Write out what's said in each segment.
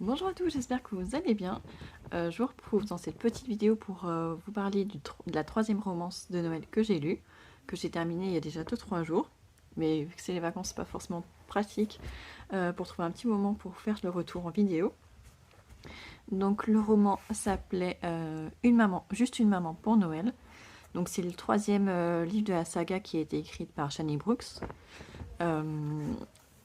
Bonjour à tous, j'espère que vous allez bien. Je vous retrouve dans cette petite vidéo pour vous parler de la troisième romance de Noël que j'ai lue, que j'ai terminée il y a déjà 2-3 jours. Mais vu que c'est les vacances, c'est pas forcément pratique pour trouver un petit moment pour faire le retour en vidéo. Donc le roman s'appelait Juste une maman pour Noël. Donc c'est le troisième livre de la saga qui a été écrite par Shani Brooks.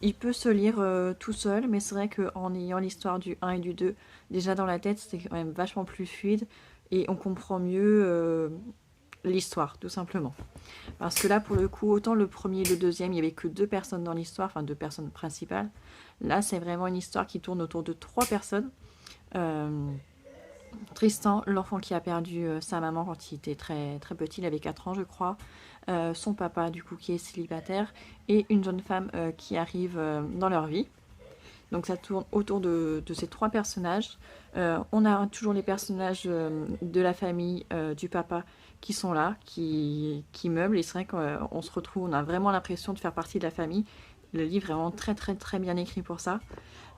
Il peut se lire tout seul, mais c'est vrai qu'en ayant l'histoire du 1 et du 2 déjà dans la tête, c'est quand même vachement plus fluide et on comprend mieux l'histoire, tout simplement. Parce que là, pour le coup, autant le premier et le deuxième, il n'y avait que 2 personnes dans l'histoire, enfin 2 personnes principales. Là, c'est vraiment une histoire qui tourne autour de 3 personnes. Tristan, l'enfant qui a perdu sa maman quand il était très, très petit, il avait 4 ans je crois, son papa du coup qui est célibataire, et une jeune femme qui arrive dans leur vie. Donc ça tourne autour de ces 3 personnages. On a toujours les personnages de la famille du papa qui sont là, qui meublent, et c'est vrai qu'on se retrouve, on a vraiment l'impression de faire partie de la famille. Le livre est vraiment très très très bien écrit pour ça.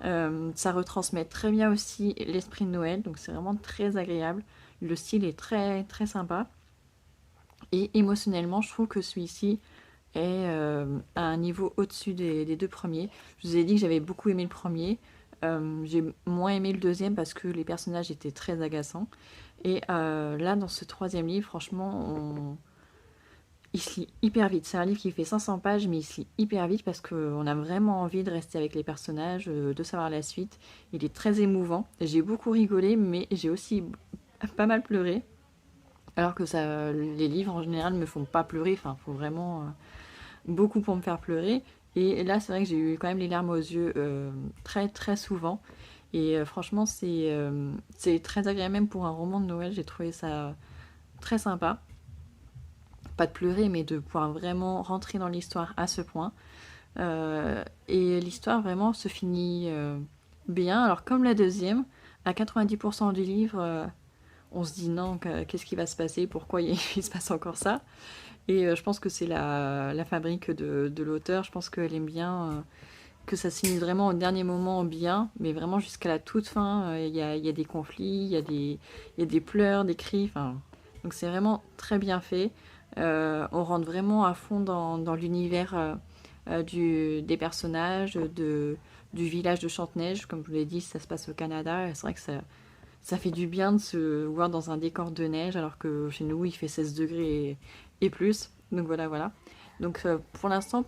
Ça retransmet très bien aussi l'esprit de Noël, donc c'est vraiment très agréable. Le style est très très sympa. Et émotionnellement, je trouve que celui-ci est à un niveau au-dessus des 2 premiers. Je vous ai dit que j'avais beaucoup aimé le premier. J'ai moins aimé le deuxième parce que les personnages étaient très agaçants. Et là, dans ce troisième livre, franchement, il se lit hyper vite. C'est un livre qui fait 500 pages, mais il se lit hyper vite parce qu'on a vraiment envie de rester avec les personnages, de savoir la suite. Il est très émouvant. J'ai beaucoup rigolé, mais j'ai aussi pas mal pleuré. Alors que les livres en général ne me font pas pleurer. Enfin, il faut vraiment beaucoup pour me faire pleurer. Et là, c'est vrai que j'ai eu quand même les larmes aux yeux très très souvent. Et franchement, c'est très agréable même pour un roman de Noël. J'ai trouvé ça très sympa. Pas de pleurer, mais de pouvoir vraiment rentrer dans l'histoire à ce point. Et l'histoire vraiment se finit bien. Alors comme la deuxième, à 90% du livre, on se dit non, qu'est-ce qui va se passer, pourquoi il se passe encore ça. Et je pense que c'est la fabrique de l'auteur, je pense qu'elle aime bien que ça se finisse vraiment au dernier moment bien, mais vraiment jusqu'à la toute fin, il y a des conflits, il y a des pleurs, des cris, enfin, donc c'est vraiment très bien fait. On rentre vraiment à fond dans l'univers des personnages, du village de Chanteneige, comme je vous l'ai dit, ça se passe au Canada, et c'est vrai que ça fait du bien de se voir dans un décor de neige, alors que chez nous il fait 16 degrés et plus, donc voilà, voilà. Donc pour l'instant,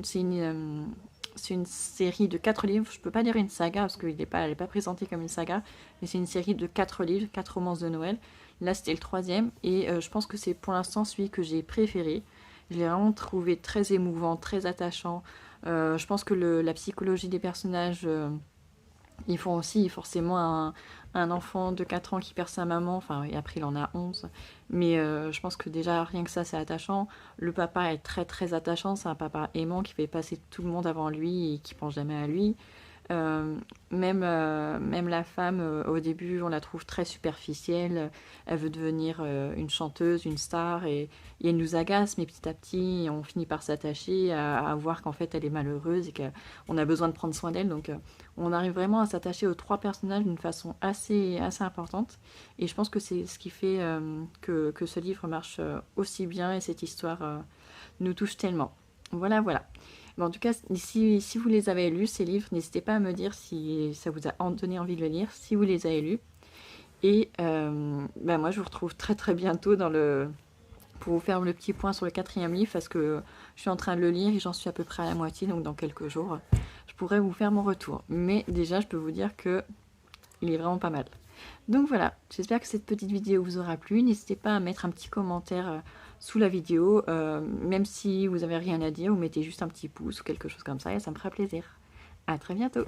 c'est une série de 4 livres. Je peux pas dire une saga parce qu'elle n'est pas présentée comme une saga, mais c'est une série de 4 livres, 4 romances de Noël. Là, c'était le troisième et je pense que c'est pour l'instant celui que j'ai préféré. Je l'ai vraiment trouvé très émouvant, très attachant. Je pense que la psychologie des personnages, ils font aussi forcément un enfant de 4 ans qui perd sa maman, enfin, et après il en a 11. Mais je pense que déjà, rien que ça, c'est attachant. Le papa est très très attachant, c'est un papa aimant qui fait passer tout le monde avant lui et qui pense jamais à lui. Même la femme, au début, on la trouve très superficielle. Elle veut devenir une chanteuse, une star, et elle nous agace, mais petit à petit, on finit par s'attacher à voir qu'en fait, elle est malheureuse et qu'on a besoin de prendre soin d'elle. Donc, on arrive vraiment à s'attacher aux 3 personnages d'une façon assez importante. Et je pense que c'est ce qui fait que ce livre marche aussi bien et cette histoire nous touche tellement. Voilà, voilà. Bon, en tout cas, si vous les avez lus, ces livres, n'hésitez pas à me dire si ça vous a donné envie de le lire, si vous les avez lus. Et moi, je vous retrouve très très bientôt pour vous faire le petit point sur le 4e livre, parce que je suis en train de le lire et j'en suis à peu près à la moitié, donc dans quelques jours, je pourrais vous faire mon retour. Mais déjà, je peux vous dire que il est vraiment pas mal. Donc voilà, j'espère que cette petite vidéo vous aura plu. N'hésitez pas à mettre un petit commentaire sous la vidéo, même si vous n'avez rien à dire, vous mettez juste un petit pouce ou quelque chose comme ça et ça me fera plaisir. À très bientôt.